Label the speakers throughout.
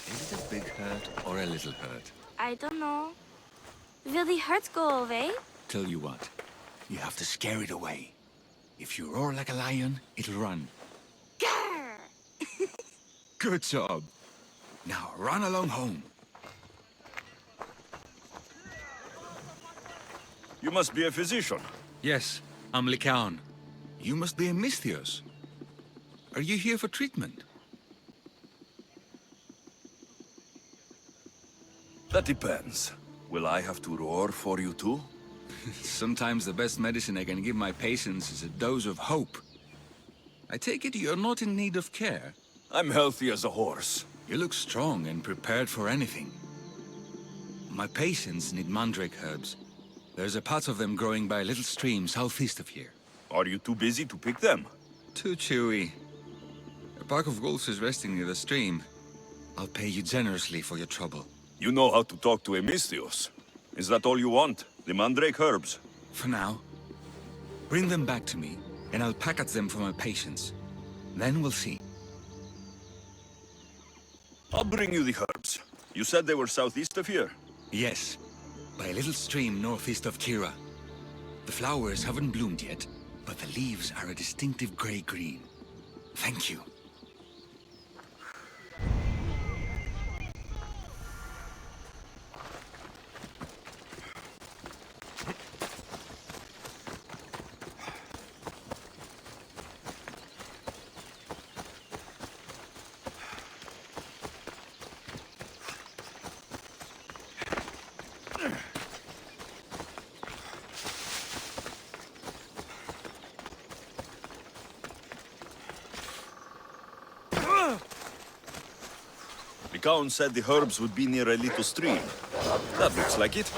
Speaker 1: Is it a big hurt or a little hurt?
Speaker 2: I don't know. Will the hurt go away?
Speaker 1: Tell you what, you have to scare it away. If you roar like a lion, it'll run.
Speaker 2: Grr!
Speaker 1: Good job. Now run along home.
Speaker 3: You must be a physician.
Speaker 1: Yes, I'm Lycaon. You must be a Misthios. Are you here for treatment?
Speaker 3: That depends. Will I have to roar for you too?
Speaker 1: Sometimes the best medicine I can give my patients is a dose of hope. I take it you're not in need of care.
Speaker 3: I'm healthy as a horse.
Speaker 1: You look strong and prepared for anything. My patients need mandrake herbs. There's a patch of them growing by a little stream southeast of here.
Speaker 3: Are you too busy to pick them?
Speaker 1: Too chewy. A pack of wolves is resting near the stream. I'll pay you generously for your trouble.
Speaker 3: You know how to talk to a Misthios. Is that all you want? The mandrake herbs?
Speaker 1: For now. Bring them back to me, and I'll package them for my patients. Then we'll see.
Speaker 3: I'll bring you the herbs. You said they were southeast of here?
Speaker 1: Yes, by a little stream northeast of Kira. The flowers haven't bloomed yet, but the leaves are a distinctive gray-green. Thank you.
Speaker 3: Lycaon said the herbs would be near a little stream. That looks like it.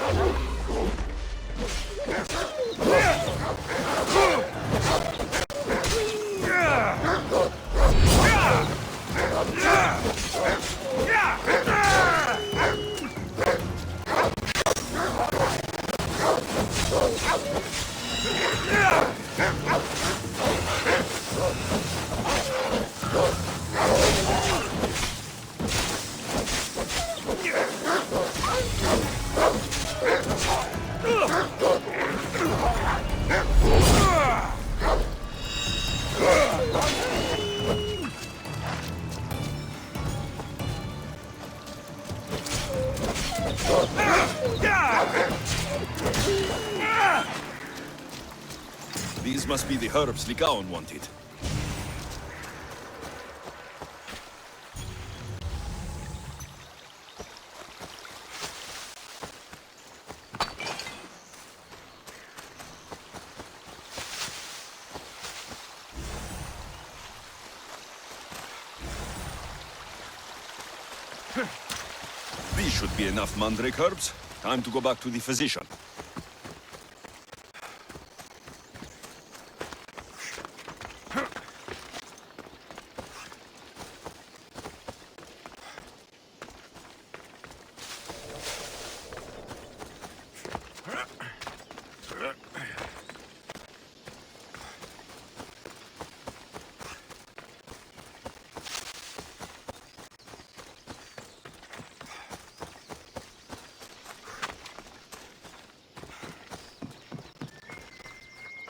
Speaker 3: These must be the herbs Lycaon wanted. These should be enough mandrake herbs. Time to go back to the physician.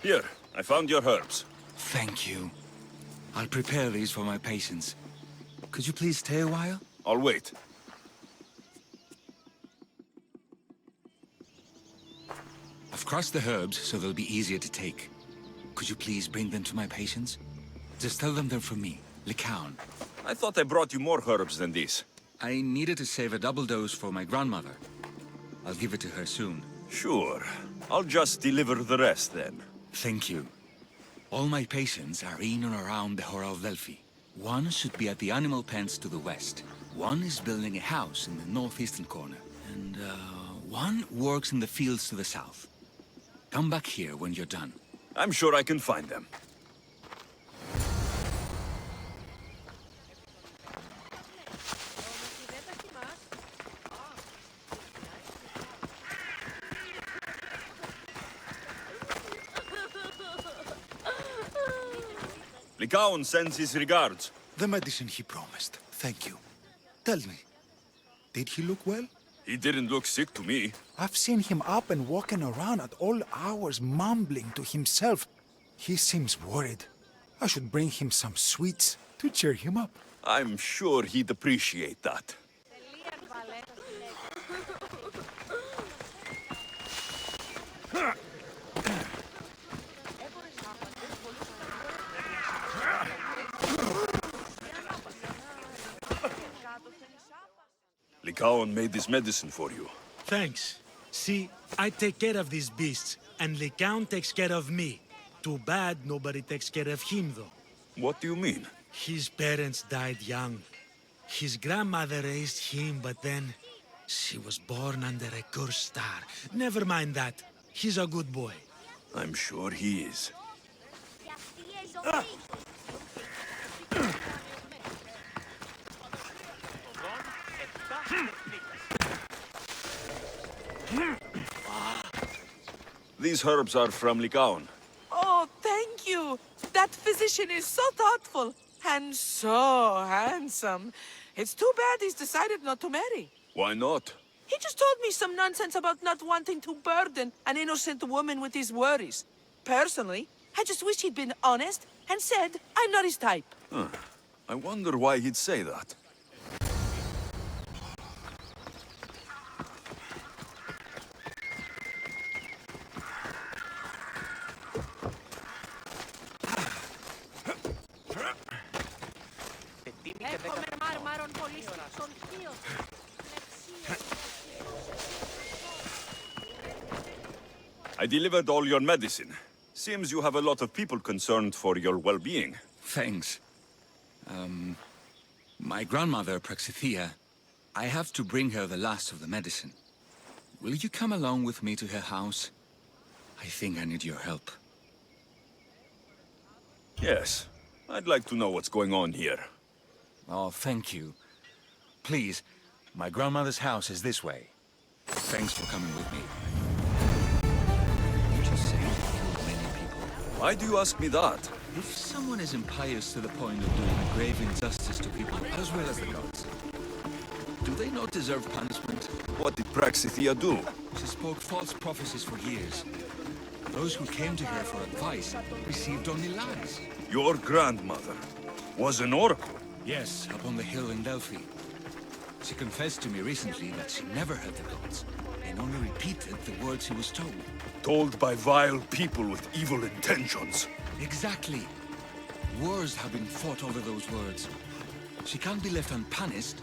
Speaker 3: Here, I found your herbs.
Speaker 1: Thank you. I'll prepare these for my patients. Could you please stay a while?
Speaker 3: I'll wait.
Speaker 1: Of crushed the herbs so they'll be easier to take. Could you please bring them to my patients? Just tell them they're for me, Lycaon.
Speaker 3: I thought I brought you more herbs than these.
Speaker 1: I needed to save a double dose for my grandmother. I'll give it to her soon.
Speaker 3: Sure. I'll just deliver the rest then.
Speaker 1: Thank you. All my patients are in and around the Hora of Delphi. One should be at the animal pens to the west. One is building a house in the northeastern corner. And, one works in the fields to the south. Come back here when you're done.
Speaker 3: I'm sure I can find them. Lycaon sends his regards.
Speaker 4: The medicine he promised. Thank you. Tell me, did he look well?
Speaker 3: He didn't look sick to me.
Speaker 4: I've seen him up and walking around at all hours, mumbling to himself. He seems worried. I should bring him some sweets to cheer him up.
Speaker 3: I'm sure he'd appreciate that. Lycaon made this medicine for you.
Speaker 5: Thanks. See, I take care of these beasts, and Lycaon takes care of me. Too bad nobody takes care of him, though.
Speaker 3: What do you mean?
Speaker 5: His parents died young. His grandmother raised him, but then she was born under a cursed star. Never mind that. He's a good boy.
Speaker 3: I'm sure he is. These herbs are from Lycaon.
Speaker 6: Oh, thank you. That physician is so thoughtful and so handsome. It's too bad he's decided not to marry.
Speaker 3: Why not?
Speaker 6: He just told me some nonsense about not wanting to burden an innocent woman with his worries. Personally, I just wish he'd been honest and said I'm not his type.
Speaker 3: I wonder why he'd say that. I delivered all your medicine. Seems you have a lot of people concerned for your well-being.
Speaker 1: Thanks. My grandmother, Praxithea, I have to bring her the last of the medicine. Will you come along with me to her house? I think I need your help.
Speaker 3: Yes. I'd like to know what's going on here.
Speaker 1: Oh, thank you. Please, my grandmother's house is this way. Thanks for coming with me. You just say you killed many people.
Speaker 3: Why do you ask me that?
Speaker 1: If someone is impious to the point of doing a grave injustice to people as well as the gods, do they not deserve punishment?
Speaker 3: What did Praxithea do?
Speaker 1: She spoke false prophecies for years. Those who came to her for advice received only lies.
Speaker 3: Your grandmother was an oracle.
Speaker 1: Yes, up on the hill in Delphi. She confessed to me recently that she never heard the gods, and only repeated the words she was told.
Speaker 3: Told by vile people with evil intentions.
Speaker 1: Exactly. Wars have been fought over those words. She can't be left unpunished.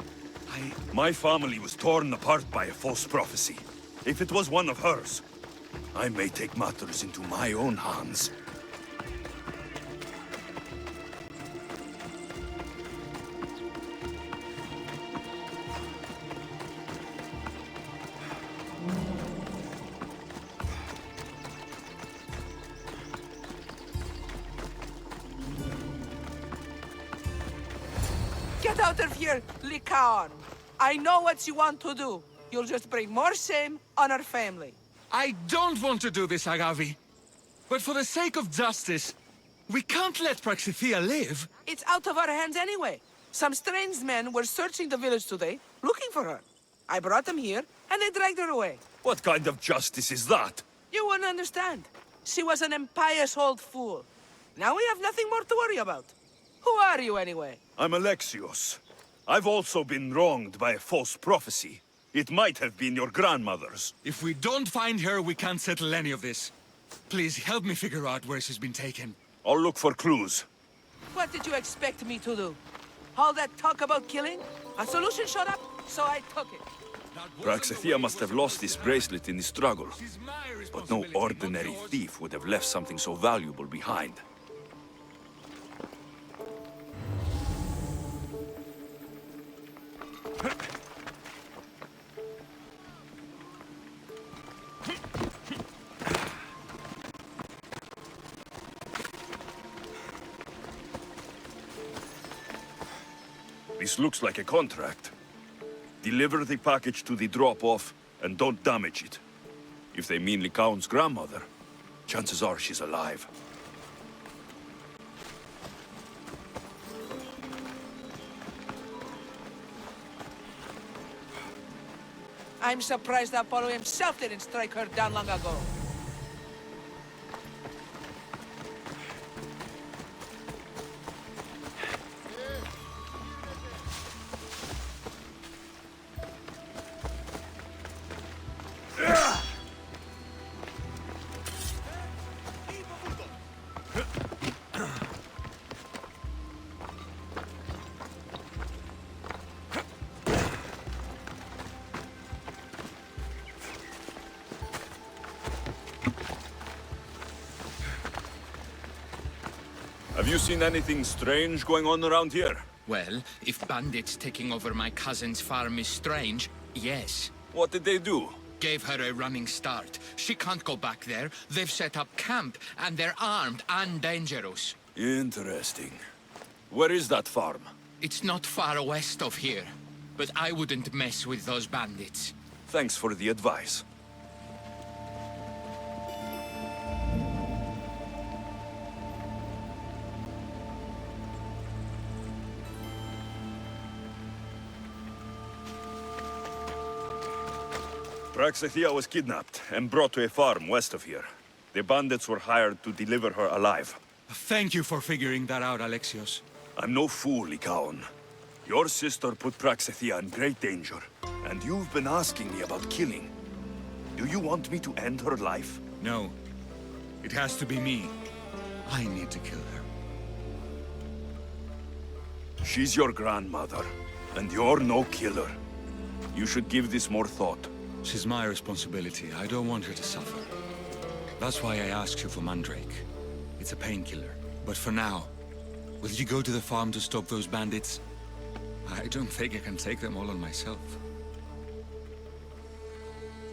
Speaker 3: My family was torn apart by a false prophecy. If it was one of hers, I may take matters into my own hands.
Speaker 6: Get out of here, Lycaon. I know what you want to do. You'll just bring more shame on our family.
Speaker 1: I don't want to do this, Agavi. But for the sake of justice, we can't let Praxithea live.
Speaker 6: It's out of our hands anyway. Some strange men were searching the village today, looking for her. I brought them here, and they dragged her away.
Speaker 3: What kind of justice is that?
Speaker 6: You wouldn't understand. She was an impious old fool. Now we have nothing more to worry about. Who are you, anyway?
Speaker 3: I'm Alexios. I've also been wronged by a false prophecy. It might have been your grandmother's.
Speaker 1: If we don't find her, we can't settle any of this. Please help me figure out where she's been taken.
Speaker 3: I'll look for clues.
Speaker 6: What did you expect me to do? All that talk about killing? A solution showed up, so I took it.
Speaker 3: Praxithea must have lost this bracelet in the struggle.
Speaker 1: She's my
Speaker 3: But no
Speaker 1: responsibility, not
Speaker 3: ordinary
Speaker 1: yours.
Speaker 3: thief would have left something so valuable behind. This looks like a contract. Deliver the package to the drop-off and don't damage it. If they mean Lycaon's grandmother, chances are she's alive.
Speaker 6: I'm surprised Apollo himself didn't strike her down long ago.
Speaker 3: Have you seen anything strange going on around here?
Speaker 7: Well, if bandits taking over my cousin's farm is strange, yes.
Speaker 3: What did they do?
Speaker 7: Gave her a running start. She can't go back there. They've set up camp, and they're armed and dangerous.
Speaker 3: Interesting. Where is that farm?
Speaker 7: It's not far west of here, but I wouldn't mess with those bandits.
Speaker 3: Thanks for the advice. Praxithea was kidnapped and brought to a farm west of here. The bandits were hired to deliver her alive.
Speaker 1: Thank you for figuring that out, Alexios.
Speaker 3: I'm no fool, Lycaon. Your sister put Praxithea in great danger, and you've been asking me about killing. Do you want me to end her life?
Speaker 1: No. It has to be me. I need to kill her.
Speaker 3: She's your grandmother, and you're no killer. You should give this more thought.
Speaker 1: She's my responsibility. I don't want her to suffer. That's why I asked you for Mandrake. It's a painkiller. But for now, will you go to the farm to stop those bandits? I don't think I can take them all on myself.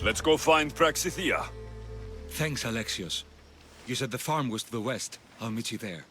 Speaker 3: Let's go find Praxithea.
Speaker 1: Thanks, Alexios. You said the farm was to the west. I'll meet you there.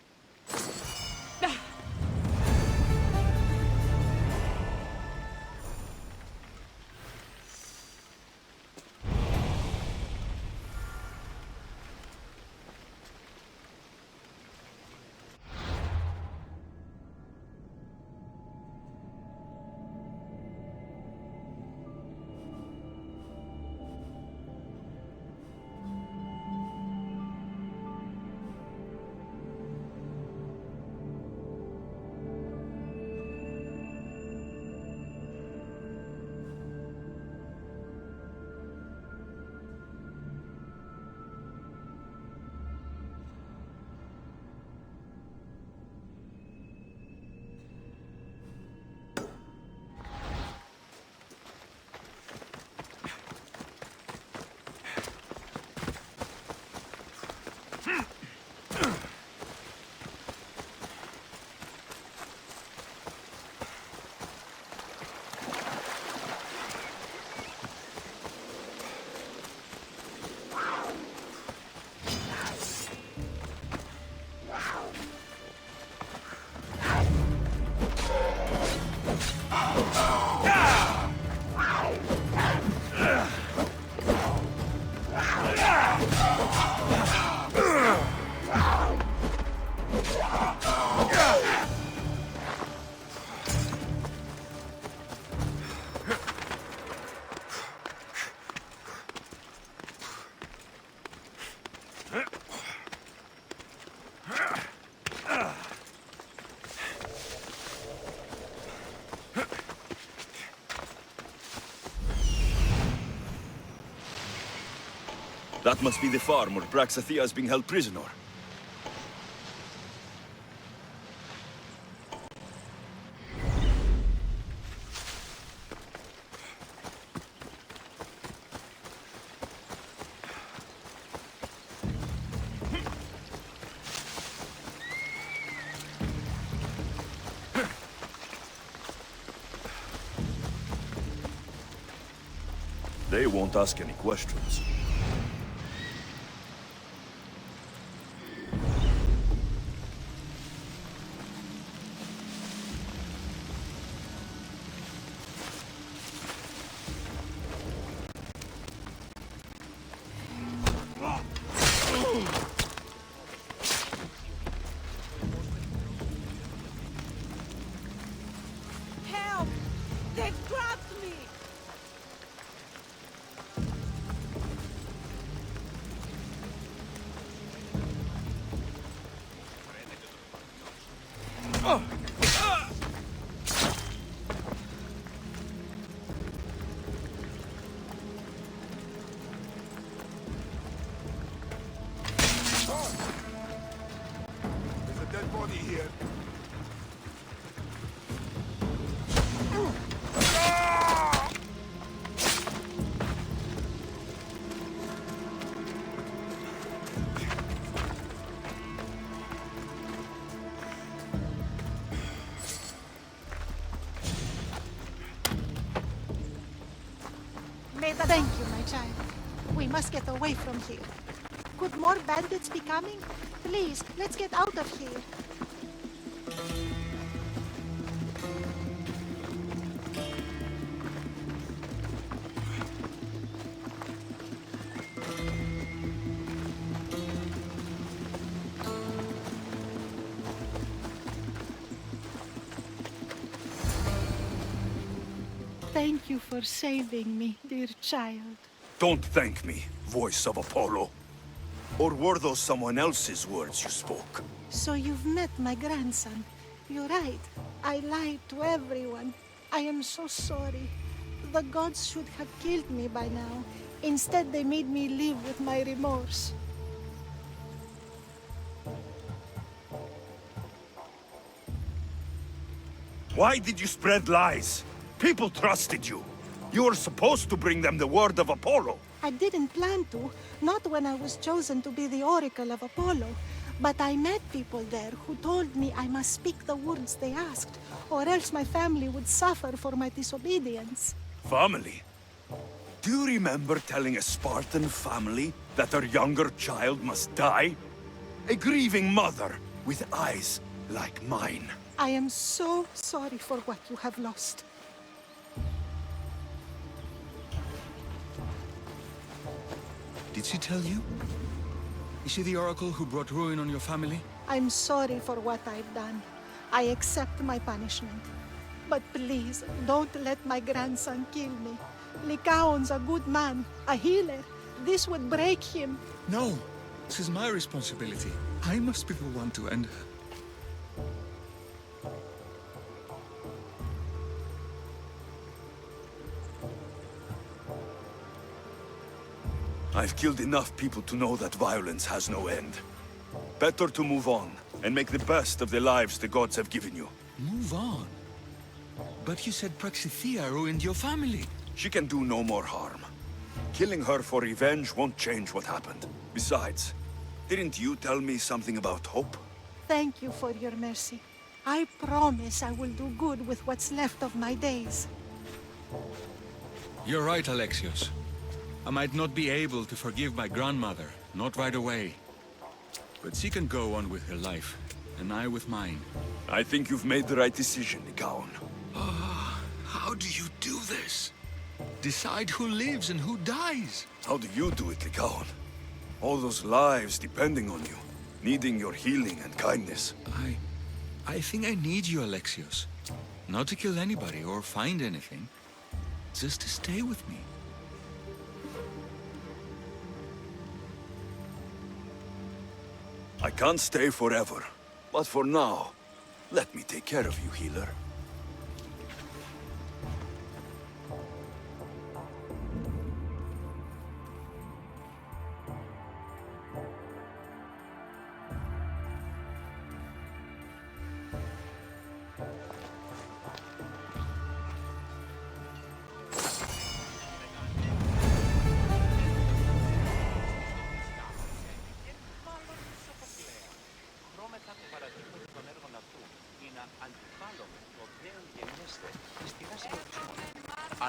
Speaker 3: must be the farm where Praxathea is being held prisoner. They won't ask any questions.
Speaker 6: Help! They've trapped me!
Speaker 8: There's a dead body here.
Speaker 9: Thank you, my child. We must get away from here. Could more bandits be coming? Please, let's get out of here. Thank you for saving me, dear child.
Speaker 3: Don't thank me, voice of Apollo. Or were those someone else's words you spoke?
Speaker 9: So you've met my grandson. You're right. I lied to everyone. I am so sorry. The gods should have killed me by now. Instead, they made me live with my remorse.
Speaker 3: Why did you spread lies? People trusted you. You were supposed to bring them the word of Apollo.
Speaker 9: I didn't plan to, not when I was chosen to be the Oracle of Apollo. But I met people there who told me I must speak the words they asked, or else my family would suffer for my disobedience.
Speaker 3: Family? Do you remember telling a Spartan family that their younger child must die? A grieving mother with eyes like mine.
Speaker 9: I am so sorry for what you have lost.
Speaker 1: Did she tell you? Is she the oracle who brought ruin on your family?
Speaker 9: I'm sorry for what I've done. I accept my punishment. But please, don't let my grandson kill me. Lycaon's a good man, a healer. This would break him.
Speaker 1: No, this is my responsibility. I must be the one to end her.
Speaker 3: I've killed enough people to know that violence has no end. Better to move on, and make the best of the lives the gods have given you.
Speaker 1: Move on. But you said Praxathea ruined your family.
Speaker 3: She can do no more harm. Killing her for revenge won't change what happened. Besides, didn't you tell me something about hope?
Speaker 9: Thank you for your mercy. I promise I will do good with what's left of my days.
Speaker 1: You're right, Alexios. I might not be able to forgive my grandmother, not right away. But she can go on with her life, and I with mine.
Speaker 3: I think you've made the right decision, Lycaon.
Speaker 1: How do you do this? Decide who lives and who dies?
Speaker 3: How do you do it, Lycaon? All those lives depending on you, needing your healing and kindness.
Speaker 1: I think I need you, Alexios. Not to kill anybody or find anything. Just to stay with me.
Speaker 3: I can't stay forever, but for now, let me take care of you, healer.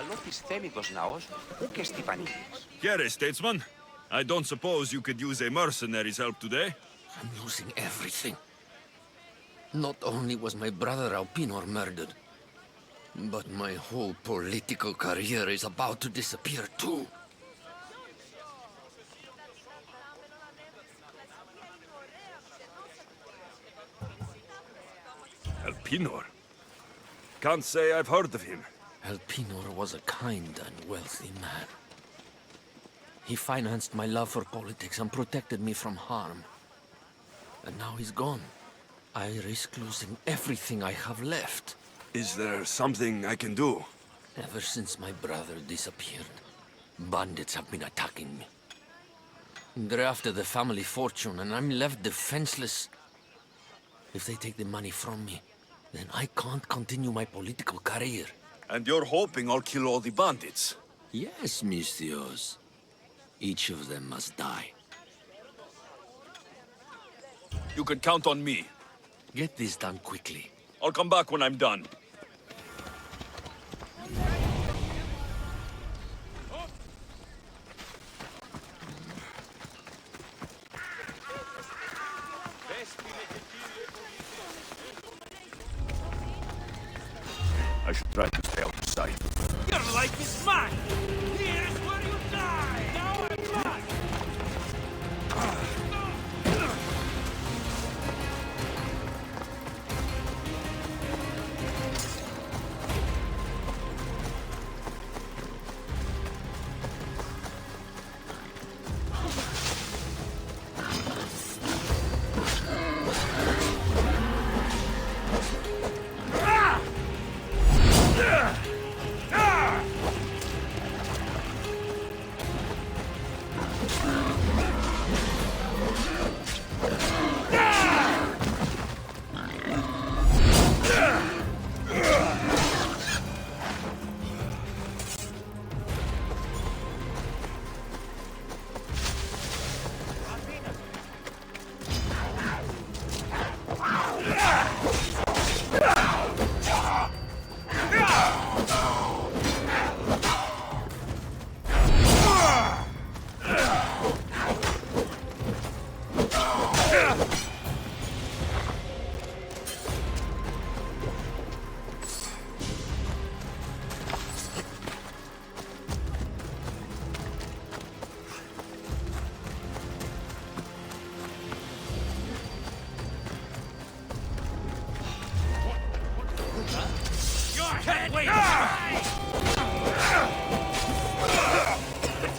Speaker 10: καλό της θέμητος ναός, ου και στιπανίτης.
Speaker 3: Here, statesman. I don't suppose you could use a mercenary's help today?
Speaker 11: I'm losing everything. Not only was my brother Alpinor murdered, but my whole political career is about to disappear too.
Speaker 3: Elpinor? Can't say I've heard of him.
Speaker 11: Alpinor was a kind and wealthy man. He financed my love for politics and protected me from harm. And now he's gone. I risk losing everything I have left.
Speaker 3: Is there something I can do?
Speaker 11: Ever since my brother disappeared, bandits have been attacking me. They're after the family fortune, and I'm left defenseless. If they take the money from me, then I can't continue my political career.
Speaker 3: And you're hoping I'll kill all the bandits?
Speaker 11: Yes, Misthios. Each of them must die.
Speaker 3: You can count on me.
Speaker 11: Get this done quickly.
Speaker 3: I'll come back when I'm done. I should try to stay out of sight.
Speaker 6: Your life is mine! Here's where you die! Now I'm mine!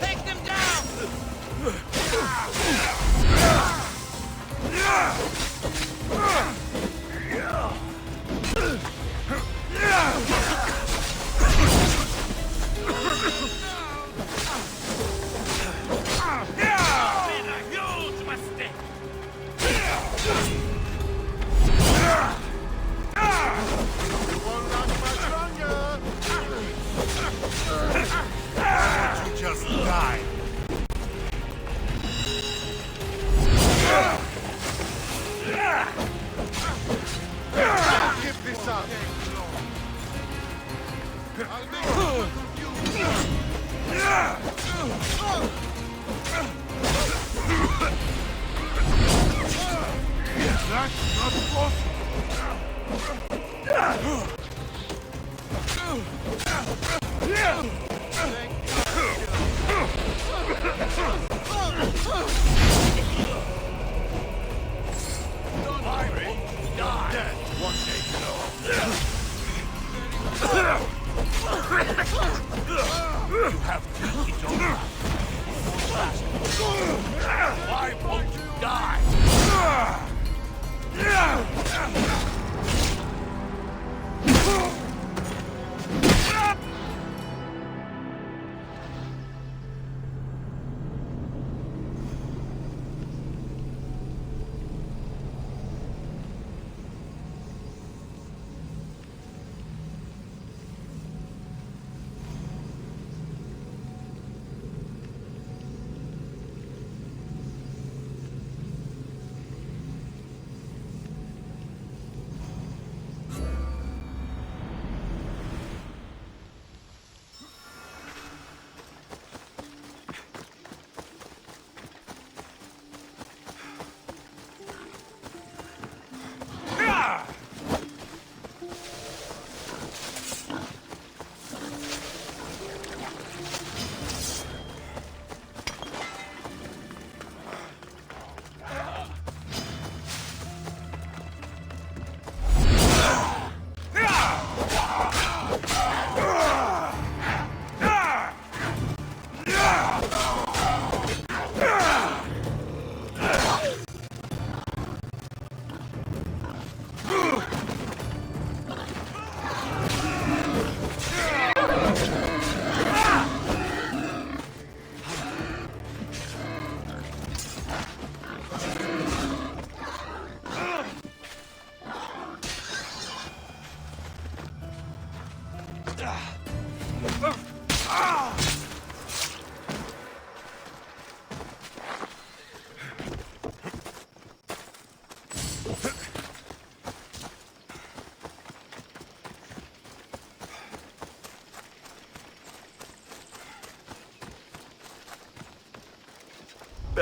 Speaker 6: Take them down!
Speaker 8: Just die. Give this up. I'll make That's not Why won't you die?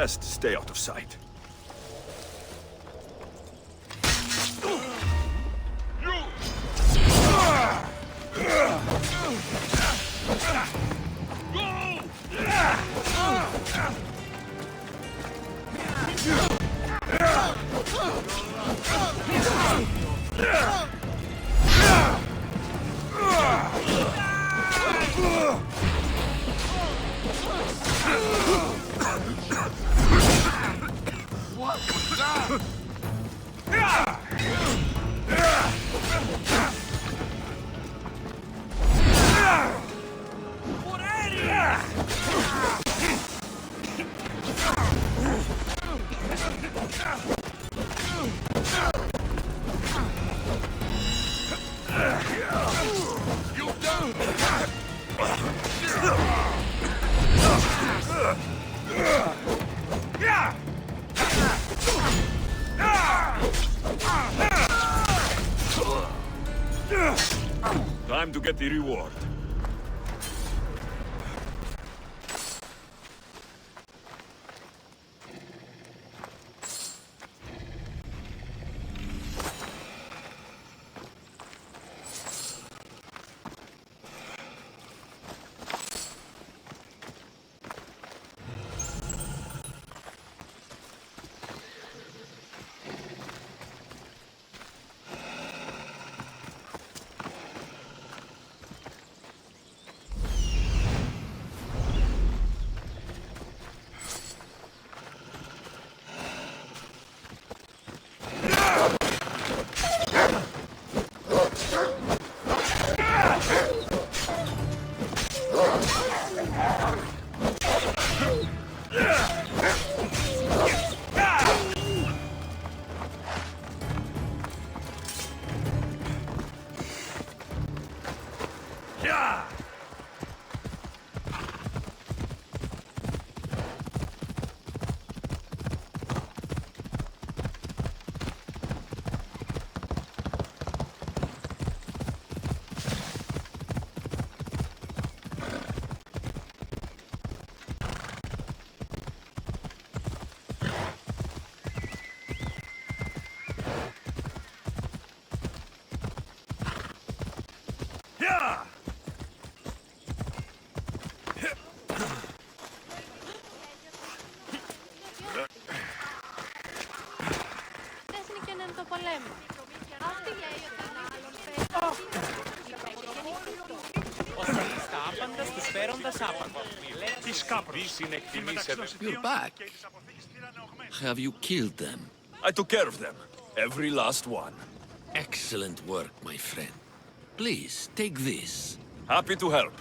Speaker 3: Best stay out of sight. Time to get the reward.
Speaker 11: You're back. Have you killed them?
Speaker 3: I took care of them. Every last one.
Speaker 11: Excellent work, my friend. Please, take this.
Speaker 3: Happy to help.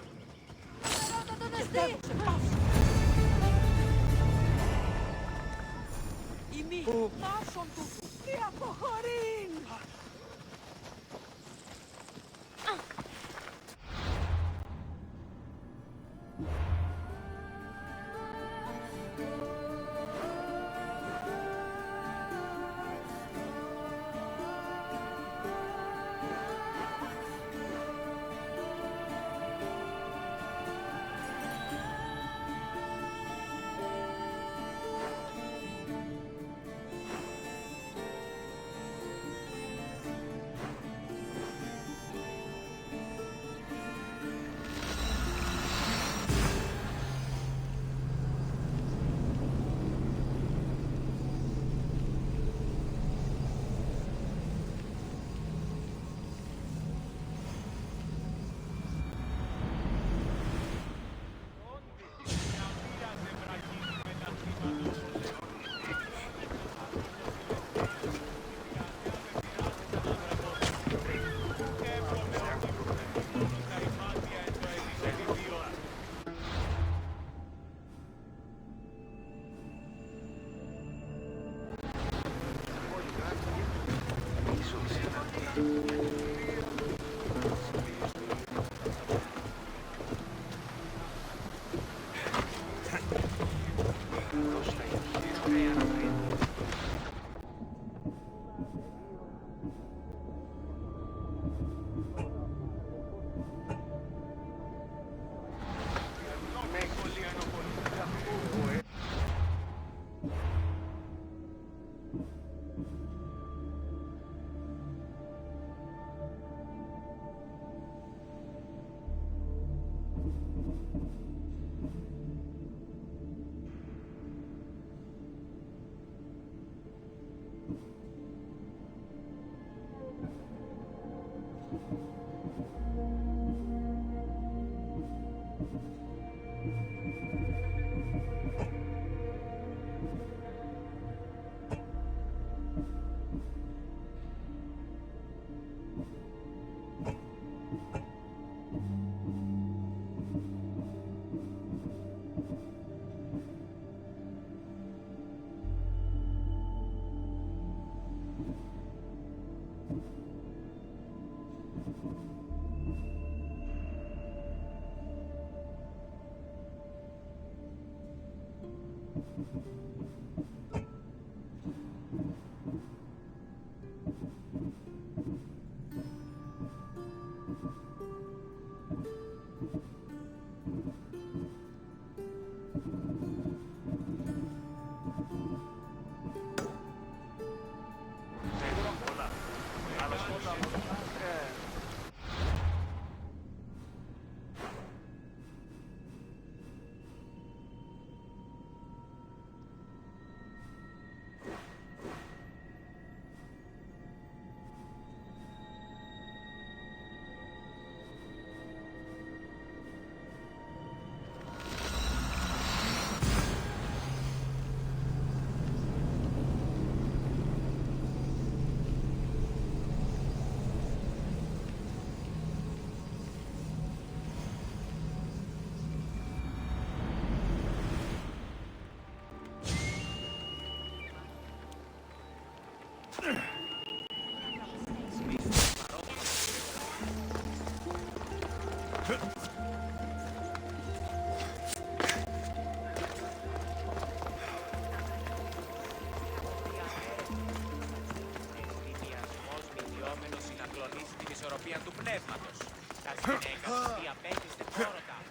Speaker 10: του πνεύματος. Τα γυναίκα η απέκτησε πρόρωτα.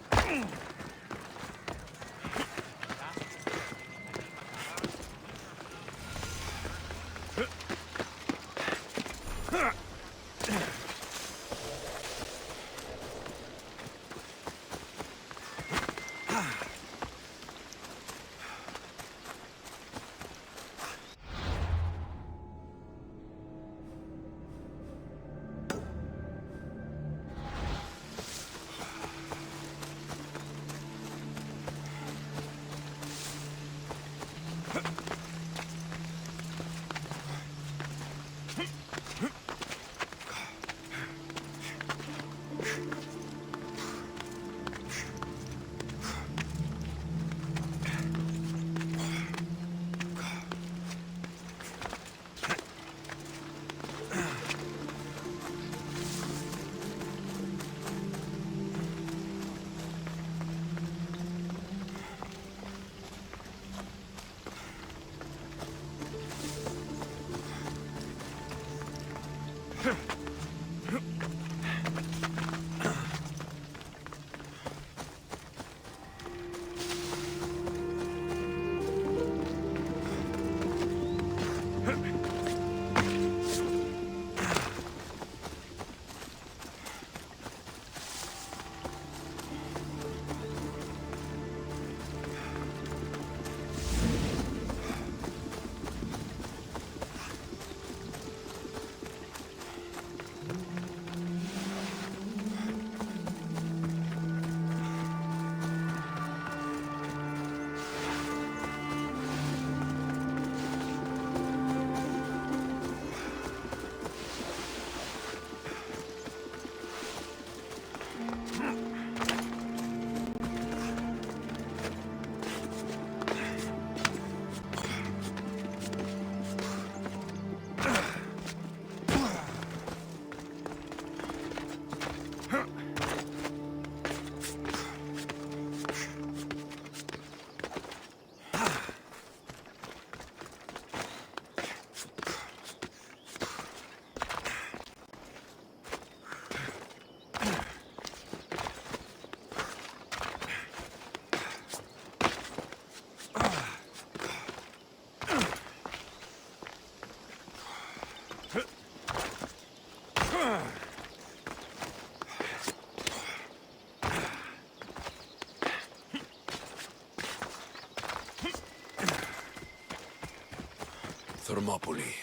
Speaker 3: Thermopylae.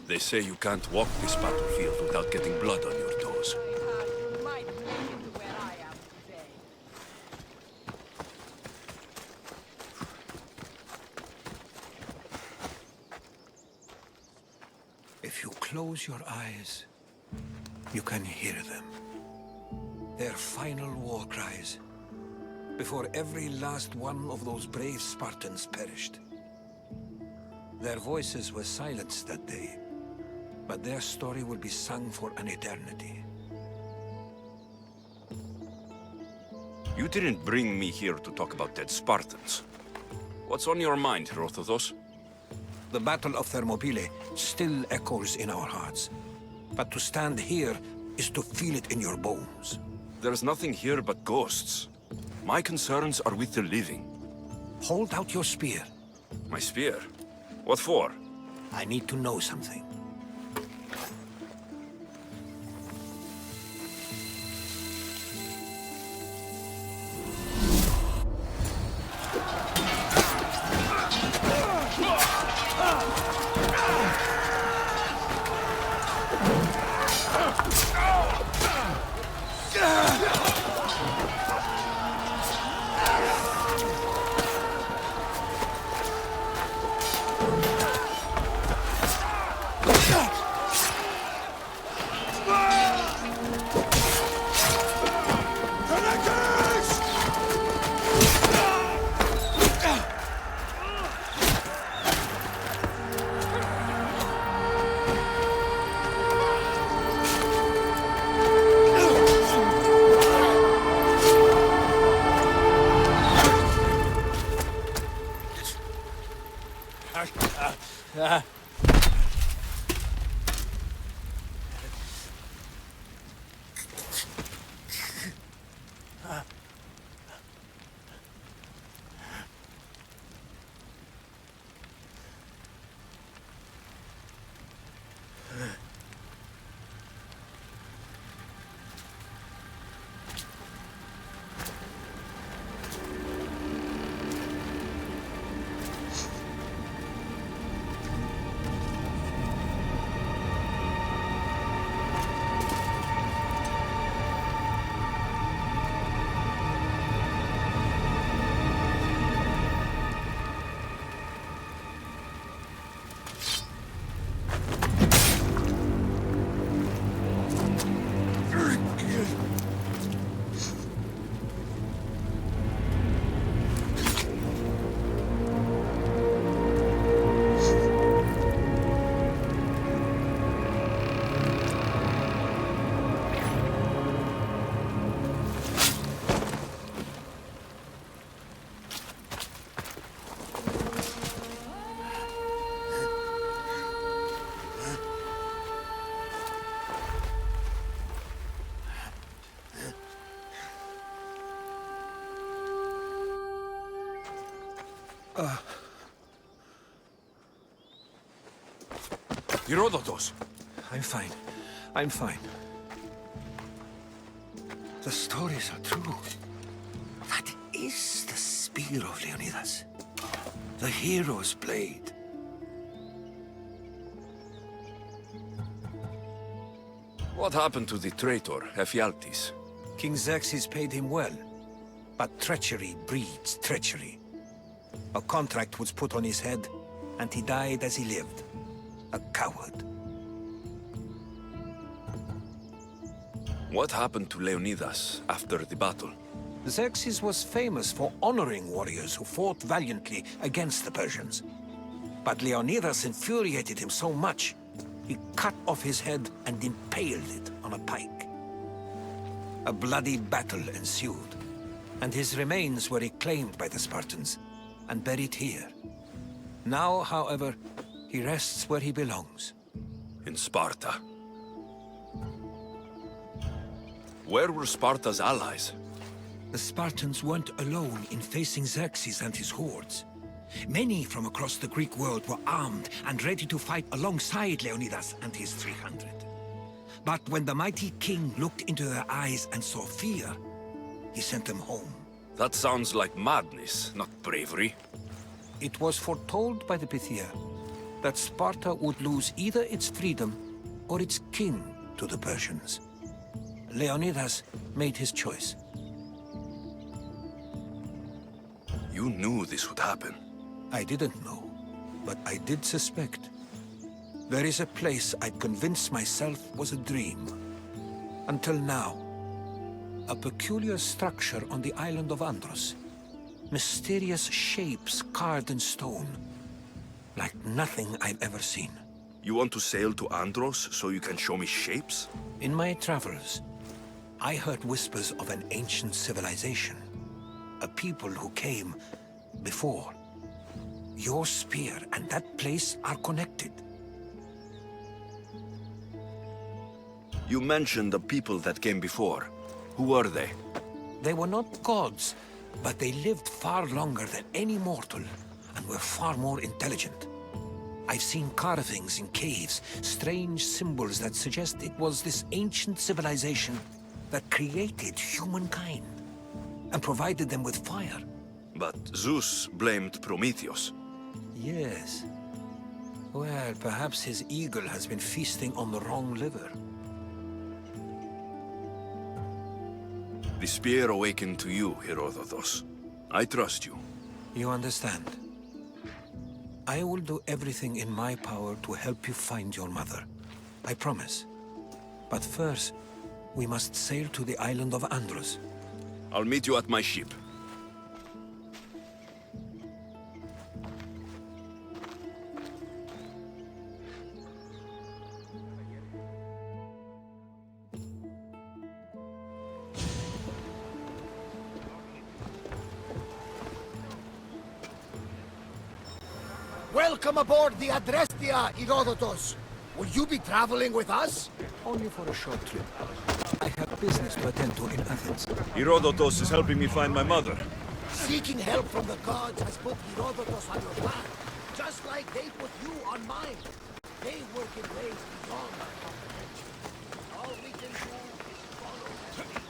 Speaker 3: They say you can't walk this battlefield without getting blood on your toes.
Speaker 12: If you close your eyes, you can hear them. Their final war cries, before every last one of those brave Spartans perished. Their voices were silenced that day, but their story will be sung for an eternity.
Speaker 3: You didn't bring me here to talk about dead Spartans. What's on your mind, Herodotus?
Speaker 12: The Battle of Thermopylae still echoes in our hearts. But to stand here is to feel it in your bones.
Speaker 3: There's nothing here but ghosts. My concerns are with the living.
Speaker 12: Hold out your spear.
Speaker 3: My spear? What for?
Speaker 12: I need to know something.
Speaker 3: Herodotus!
Speaker 12: I'm fine. I'm fine. The stories are true. That is the spear of Leonidas. The hero's blade.
Speaker 3: What happened to the traitor, Ephialtes?
Speaker 12: King Xerxes paid him well, but treachery breeds treachery. A contract was put on his head, and he died as he lived. A coward.
Speaker 3: What happened to Leonidas after the battle?
Speaker 12: Xerxes was famous for honoring warriors who fought valiantly against the Persians. But Leonidas infuriated him so much, he cut off his head and impaled it on a pike. A bloody battle ensued, and his remains were reclaimed by the Spartans and buried here. Now, however, he rests where he belongs.
Speaker 3: In Sparta. Where were Sparta's allies?
Speaker 12: The Spartans weren't alone in facing Xerxes and his hordes. Many from across the Greek world were armed and ready to fight alongside Leonidas and his 300. But when the mighty king looked into their eyes and saw fear, he sent them home.
Speaker 3: That sounds like madness, not bravery.
Speaker 12: It was foretold by the Pythia. that Sparta would lose either its freedom or its king to the Persians. Leonidas made his choice.
Speaker 3: You knew this would happen.
Speaker 12: I didn't know, but I did suspect. There is a place I'd convinced myself was a dream. Until now. A peculiar structure on the island of Andros. Mysterious shapes carved in stone. Like nothing I've ever seen.
Speaker 3: You want to sail to Andros so you can show me shapes?
Speaker 12: In my travels, I heard whispers of an ancient civilization. A people who came before. Your spear and that place are connected.
Speaker 3: You mentioned the people that came before. Who are they?
Speaker 12: They were not gods, but they lived far longer than any mortal, and were far more intelligent. I've seen carvings in caves, strange symbols that suggest it was this ancient civilization that created humankind, and provided them with fire.
Speaker 3: But Zeus blamed Prometheus.
Speaker 12: Yes. Well, perhaps his eagle has been feasting on the wrong liver.
Speaker 3: The spear awakened to you, Herodotus. I trust you.
Speaker 12: You understand? I will do everything in my power to help you find your mother. I promise. But first, we must sail to the island of Andros.
Speaker 3: I'll meet you at my ship.
Speaker 8: Welcome aboard the Adrestia, Herodotus. Will you be traveling with us?
Speaker 12: Only for a short trip. I have business to attend to in Athens.
Speaker 3: Herodotus is helping me find my mother.
Speaker 8: Seeking help from the gods has put Herodotus on your path, just like they put you on mine. They work in ways beyond our comprehension. All we can do is follow their lead.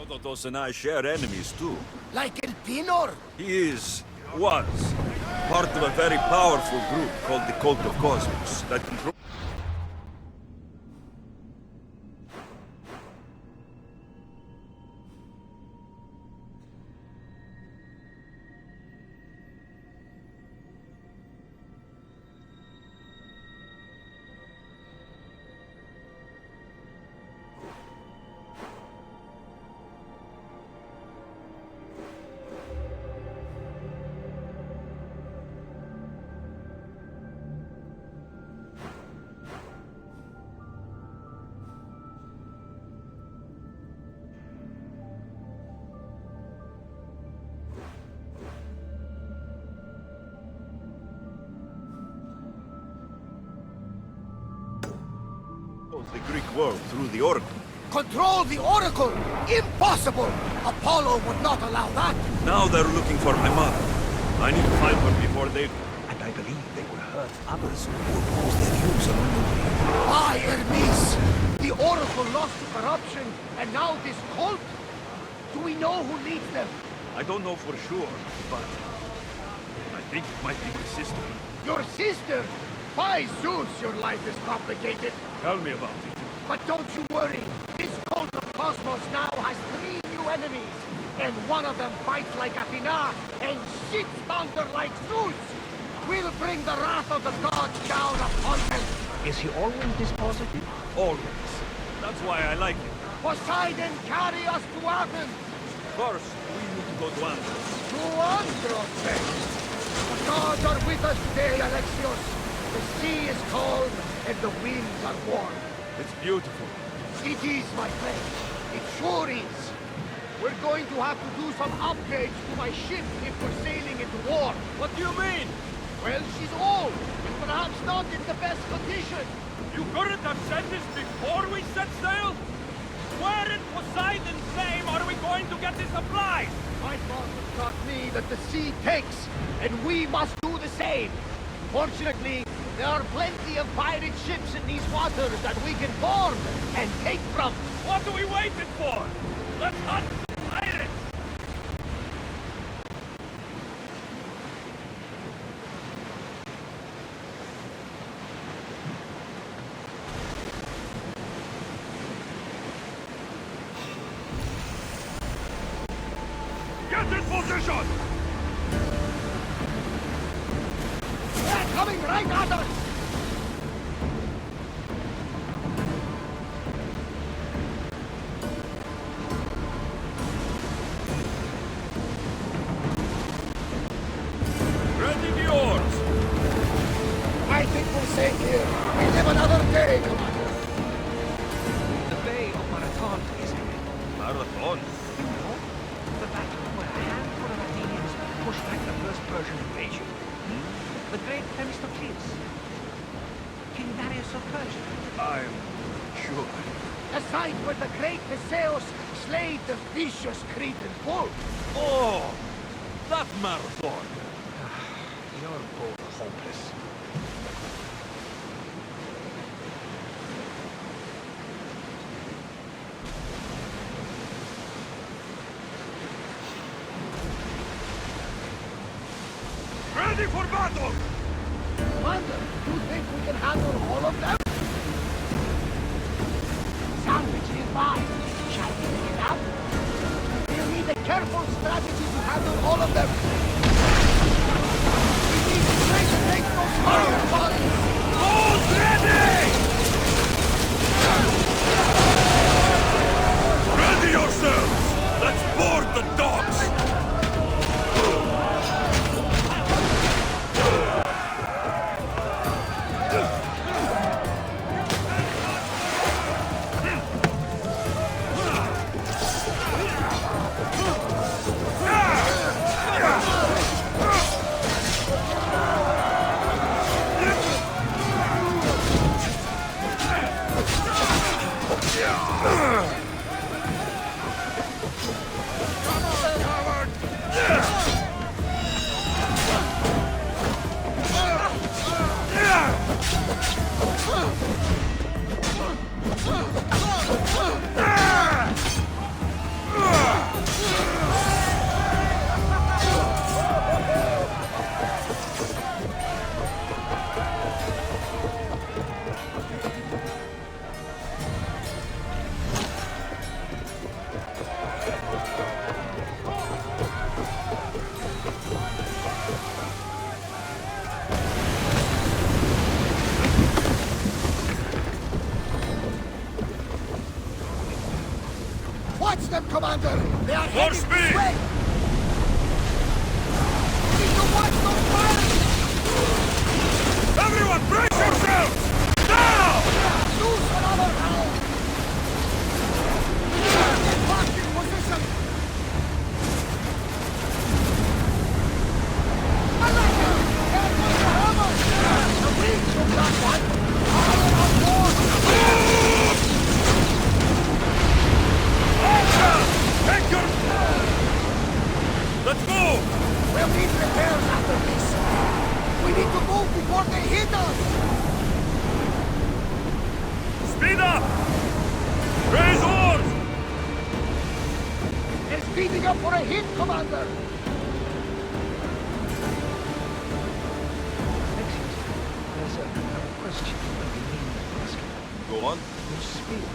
Speaker 3: Herodotus and I share enemies too.
Speaker 8: Like El Pinor?
Speaker 3: He was, part of a very powerful group called the Cult of Cosmos that controls... the Greek world through the Oracle.
Speaker 8: Control the Oracle? Impossible! Apollo would not allow that.
Speaker 3: Now they're looking for my mother. I need to find her before they...
Speaker 12: And I believe they will hurt others who oppose their views along the way.
Speaker 8: Why, Hermes? The Oracle lost to corruption, and now this cult? Do we know who leads them?
Speaker 3: I don't know for sure, but... I think it might be my sister.
Speaker 8: Your sister? By Zeus, your life is complicated.
Speaker 3: Tell me about it.
Speaker 8: But don't you worry. This cult of Cosmos now has 3 new enemies. And one of them fights like Athena and shits thunder like Zeus. We'll bring the wrath of the gods down upon them.
Speaker 12: Is he always this positive?
Speaker 3: Always. That's why I like him.
Speaker 8: Poseidon, carry us to Athens.
Speaker 3: First, we need to go to Andros.
Speaker 8: To Andros, then. The gods are with us today, Alexios. The sea is calm, and the winds are warm.
Speaker 3: It's beautiful.
Speaker 8: It is, my friend. It sure is. We're going to have to do some upgrades to my ship if we're sailing into war.
Speaker 3: What do you mean?
Speaker 8: Well, she's old, and perhaps not in the best condition.
Speaker 3: You couldn't have said this before we set sail? Where in Poseidon's name are we going to get the supplies?
Speaker 8: My father taught me that the sea takes, and we must do the same. Fortunately, there are plenty of pirate ships in these waters that we can board and take from.
Speaker 3: What are we waiting for? Let's hunt pirates! Get in position!
Speaker 8: They're coming right at us!
Speaker 3: Ready the oars!
Speaker 8: I think we'll sail here. We live another day, Commander.
Speaker 12: The Bay of Marathon is ahead.
Speaker 3: Marathon?
Speaker 12: You know? The battle where a handful of Athenians pushed back the first Persian invasion. The great Themistocles. King Darius of Persia.
Speaker 3: I'm sure.
Speaker 8: The site where the great Theseus slayed the vicious Cretan bull.
Speaker 3: Oh! That marathon!
Speaker 12: You're both hopeless.
Speaker 3: Ready for battle!
Speaker 8: Commander, you think we can handle all of them? Sandwich nearby. Shall we pick it up? We'll need a careful strategy to handle all of them. We need to take those fireballs!
Speaker 3: Boats ready! Ready yourselves! Let's board the dogs!
Speaker 8: Watch them, Commander! They are
Speaker 3: More
Speaker 8: heading
Speaker 3: speed!
Speaker 8: this way! Need to watch those fires!
Speaker 3: Everyone, brace yourselves! Now!
Speaker 8: Loose another round! Get back in position! I like her! There goes the hammer! The reach of that one! Fire on board!
Speaker 3: Take your... Let's move!
Speaker 8: We'll need repairs after this! We need to move before they hit us!
Speaker 3: Speed up! Raise oars!
Speaker 8: They're speeding up for a hit, Commander!
Speaker 12: There's a question I've been meaning to ask you.
Speaker 3: Go on.
Speaker 12: Your spear.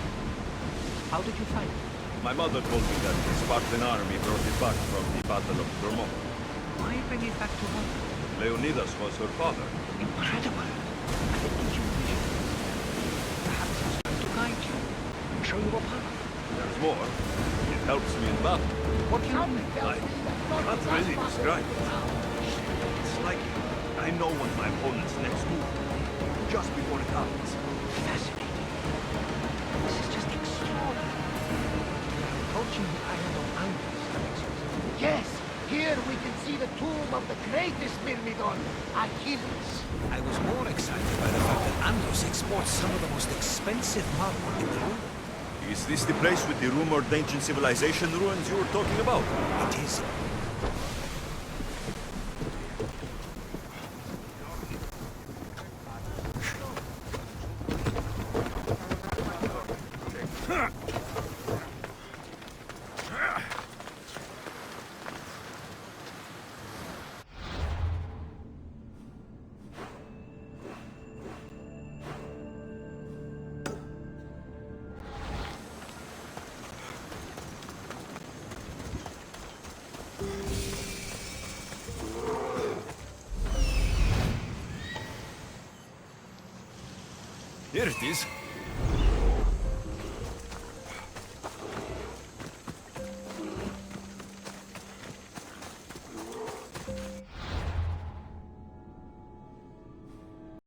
Speaker 12: How did you find it?
Speaker 3: My mother told me that the Spartan army brought it back from the Battle of Thermopylae.
Speaker 12: Why bring it back to Rome?
Speaker 3: Leonidas was her father.
Speaker 12: Incredible. And it gives you vision. Perhaps it's going to guide you and show you a path.
Speaker 3: There's more. It helps me in battle.
Speaker 12: What do you mean?
Speaker 3: I can't really describe it. It's like I know what my opponent's next move will be, just before it happens.
Speaker 12: Fascinating. This is just extraordinary. Approaching the island of Andros, that makes you think.
Speaker 8: Yes! Here we can see the tomb of the greatest Myrmidon, Achilles.
Speaker 12: I was more excited by the fact that Andros exports some of the most expensive marble in the world.
Speaker 3: Is this the place with the rumored ancient civilization ruins you were talking about?
Speaker 12: It is.
Speaker 3: Here it is.